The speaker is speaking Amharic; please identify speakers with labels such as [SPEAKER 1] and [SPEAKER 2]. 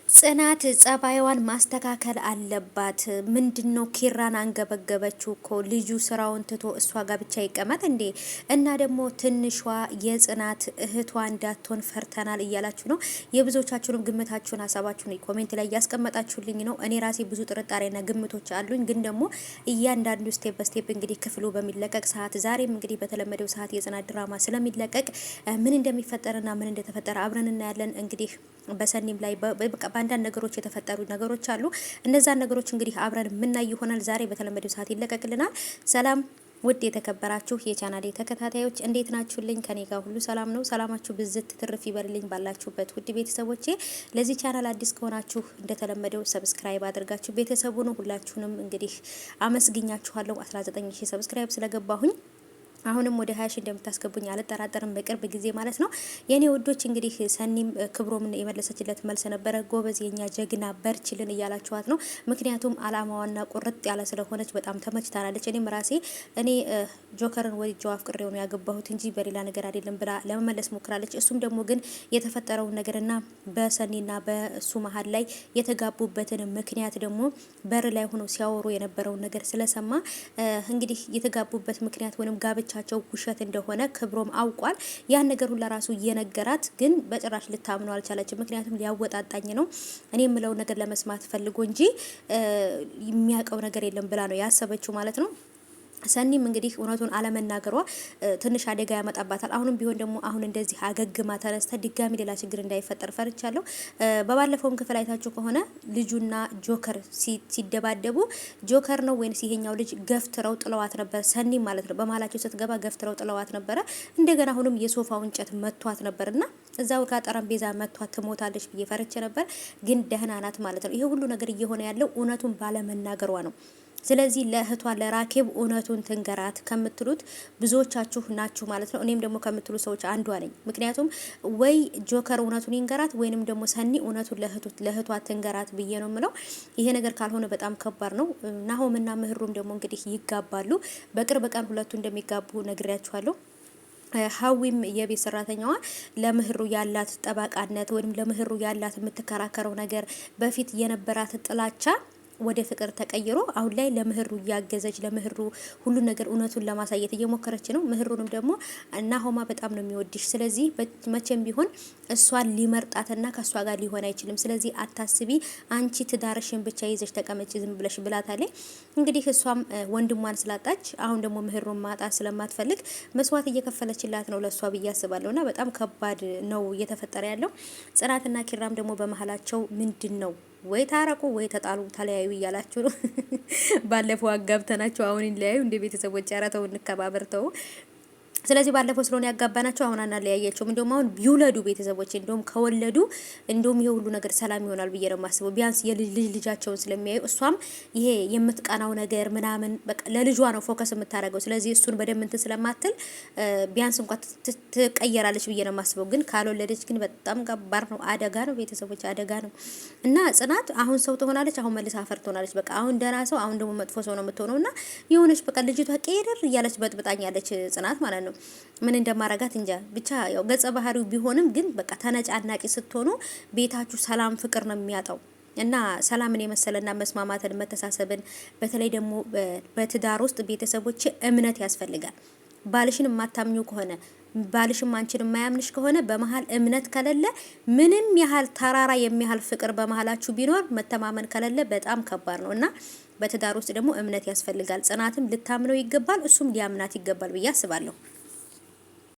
[SPEAKER 1] ጽናት ጸባይዋን ማስተካከል አለባት። ምንድነው ኪራን አንገበገበችው እኮ ልጁ ስራውን ትቶ እሷ ጋር ብቻ ይቀመጥ እንዴ? እና ደግሞ ትንሿ የጽናት እህቷ እንዳትሆን ፈርተናል እያላችሁ ነው። የብዙዎቻችሁንም ግምታችሁን ሀሳባችሁን ኮሜንት ላይ እያስቀመጣችሁልኝ ነው። እኔ ራሴ ብዙ ጥርጣሬና ግምቶች አሉኝ፣ ግን ደግሞ እያንዳንዱ ስቴፕ በስቴፕ እንግዲህ ክፍሉ በሚለቀቅ ሰዓት ዛሬም እንግዲህ በተለመደው ሰዓት የጽናት ድራማ ስለሚለቀቅ ምን እንደሚፈጠርና ምን እንደተፈጠረ አብረን እናያለን። እንግዲህ በሰኒም ላይ በአንዳንድ ነገሮች የተፈጠሩ ነገሮች አሉ። እነዛን ነገሮች እንግዲህ አብረን የምናይ ይሆናል። ዛሬ በተለመደው ሰዓት ይለቀቅልናል። ሰላም ውድ የተከበራችሁ የቻናሌ ተከታታዮች እንዴት ናችሁልኝ? ከኔ ጋር ሁሉ ሰላም ነው። ሰላማችሁ ብዝት ትርፍ ይበልልኝ ባላችሁበት ውድ ቤተሰቦቼ። ለዚህ ቻናል አዲስ ከሆናችሁ እንደተለመደው ሰብስክራይብ አድርጋችሁ ቤተሰቡ ነው። ሁላችሁንም እንግዲህ አመስግኛችኋለሁ። 19000 ሰብስክራይብ ስለገባሁኝ አሁንም ወደ 20 ሺህ እንደምታስገቡኝ አልጠራጠርም፣ በቅርብ ጊዜ ማለት ነው። የኔ ውዶች እንግዲህ ሰኒም ክብሮምን የመለሰችለት መልስ ነበረ። ጎበዝ የኛ ጀግና በርችልን እያላችኋት ነው። ምክንያቱም አላማዋና ቁርጥ ያለ ስለሆነች በጣም ተመችታላለች። እኔም ራሴ እኔ ጆከርን ወድጄው አፍቅሬው ነው ያገባሁት እንጂ በሌላ ነገር አይደለም ብላ ለመመለስ ሞክራለች። እሱም ደግሞ ግን የተፈጠረውን ነገርና በሰኒና በእሱ መሀል ላይ የተጋቡበትን ምክንያት ደግሞ በር ላይ ሆኖ ሲያወሩ የነበረውን ነገር ስለሰማ እንግዲህ የተጋቡበት ምክንያት ወይም ጋብቻ ቸው ውሸት እንደሆነ ክብሮም አውቋል። ያን ነገር ሁሉ ራሱ እየነገራት ግን በጭራሽ ልታምነው አልቻለችም። ምክንያቱም ሊያወጣጣኝ ነው እኔ የምለው ነገር ለመስማት ፈልጎ እንጂ የሚያውቀው ነገር የለም ብላ ነው ያሰበችው ማለት ነው። ሰኒም እንግዲህ እውነቱን አለመናገሯ ትንሽ አደጋ ያመጣባታል። አሁንም ቢሆን ደግሞ አሁን እንደዚህ አገግማ ተነስተ ድጋሚ ሌላ ችግር እንዳይፈጠር ፈርቻለሁ። በባለፈውም ክፍል አይታችሁ ከሆነ ልጁና ጆከር ሲደባደቡ ጆከር ነው ወይንስ ይሄኛው ልጅ ገፍትረው ጥለዋት ነበር። ሰኒም ማለት ነው በመሀላቸው ስትገባ ገፍትረው ጥለዋት ነበረ። እንደገና አሁንም የሶፋው እንጨት መቷት ነበርና እዛው ጋር ጠረጴዛ መቷት ትሞታለች ብዬ ፈርቼ ነበር። ግን ደህና ናት ማለት ነው። ይሄ ሁሉ ነገር እየሆነ ያለው እውነቱን ባለመናገሯ ነው። ስለዚህ ለእህቷ ለራኬብ እውነቱን ትንገራት ከምትሉት ብዙዎቻችሁ ናችሁ ማለት ነው። እኔም ደግሞ ከምትሉ ሰዎች አንዷ ነኝ። ምክንያቱም ወይ ጆከር እውነቱን ይንገራት ወይንም ደግሞ ሰኒ እውነቱን ለእህቷ ትንገራት ብዬ ነው የምለው። ይሄ ነገር ካልሆነ በጣም ከባድ ነው። ናሆምና ምህሩም ደግሞ እንግዲህ ይጋባሉ። በቅርብ ቀን ሁለቱ እንደሚጋቡ ነግሬያችኋለሁ። ሀዊም የቤት ሰራተኛዋ ለምህሩ ያላት ጠባቃነት ወይም ለምህሩ ያላት የምትከራከረው ነገር በፊት የነበራት ጥላቻ ወደ ፍቅር ተቀይሮ አሁን ላይ ለምህሩ እያገዘች ለምህሩ ሁሉ ነገር እውነቱን ለማሳየት እየሞከረች ነው። ምህሩንም ደግሞ ናሆማ በጣም ነው የሚወድሽ፣ ስለዚህ መቼም ቢሆን እሷን ሊመርጣትና ከሷ ጋር ሊሆን አይችልም። ስለዚህ አታስቢ፣ አንቺ ትዳርሽን ብቻ ይዘሽ ተቀመጪ ዝም ብለሽ ብላታለች። እንግዲህ እሷም ወንድሟን ስላጣች አሁን ደግሞ ምህሩን ማጣት ስለማትፈልግ መስዋዕት እየከፈለችላት ነው ለሷ ብዬ አስባለሁና በጣም ከባድ ነው እየተፈጠረ ያለው። ጽናትና ኪራም ደግሞ በመሀላቸው ምንድን ነው ወይ ታረቁ ወይ ተጣሉ ተለያዩ እያላችሁ ነው። ባለፈው አጋብተናቸው አሁን ይለያዩ እንደ ቤተሰቦች ያራተው እንከባበርተው። ስለዚህ ባለፈው ስለሆነ ያጋባናቸው አሁን አናለያያቸውም። እንደውም አሁን ቢውለዱ ቤተሰቦች እንደውም ከወለዱ እንደውም ይሄ ሁሉ ነገር ሰላም ይሆናል ብዬ ነው የማስበው። ቢያንስ ልጃቸውን ስለሚያዩ እሷም ይሄ የምትቀናው ነገር ምናምን በቃ ለልጇ ነው ፎከስ የምታደርገው። ስለዚህ እሱን በደንብ እንትን ስለማትል ቢያንስ እንኳን ትቀየራለች ብዬ ነው የማስበው። ግን ካልወለደች ግን በጣም ከባድ ነው፣ አደጋ ነው ቤተሰቦች፣ አደጋ ነው። እና ጽናት አሁን ሰው ትሆናለች፣ አሁን መልሳ አፈር ትሆናለች። በቃ አሁን ደህና ሰው፣ አሁን ደግሞ መጥፎ ሰው ነው የምትሆነውና የሆነች በቃ ልጅቷ ቀይደር እያለች በጥብጣኛለች ጽናት ማለት ነው። ምን እንደማረጋት እንጃ። ብቻ ያው ገጸ ባህሪው ቢሆንም ግን በቃ ተነጫናቂ ስትሆኑ ቤታችሁ ሰላም ፍቅር ነው የሚያጣው። እና ሰላምን የመሰለና መስማማትን መተሳሰብን በተለይ ደግሞ በትዳር ውስጥ ቤተሰቦች እምነት ያስፈልጋል። ባልሽን የማታምኙ ከሆነ ባልሽም አንቺን የማያምንሽ ከሆነ በመሀል እምነት ከሌለ ምንም ያህል ተራራ የሚያህል ፍቅር በመሀላችሁ ቢኖር መተማመን ከሌለ በጣም ከባድ ነው። እና በትዳር ውስጥ ደግሞ እምነት ያስፈልጋል። ጽናትም ልታምነው ይገባል፣ እሱም ሊያምናት ይገባል ብዬ አስባለሁ።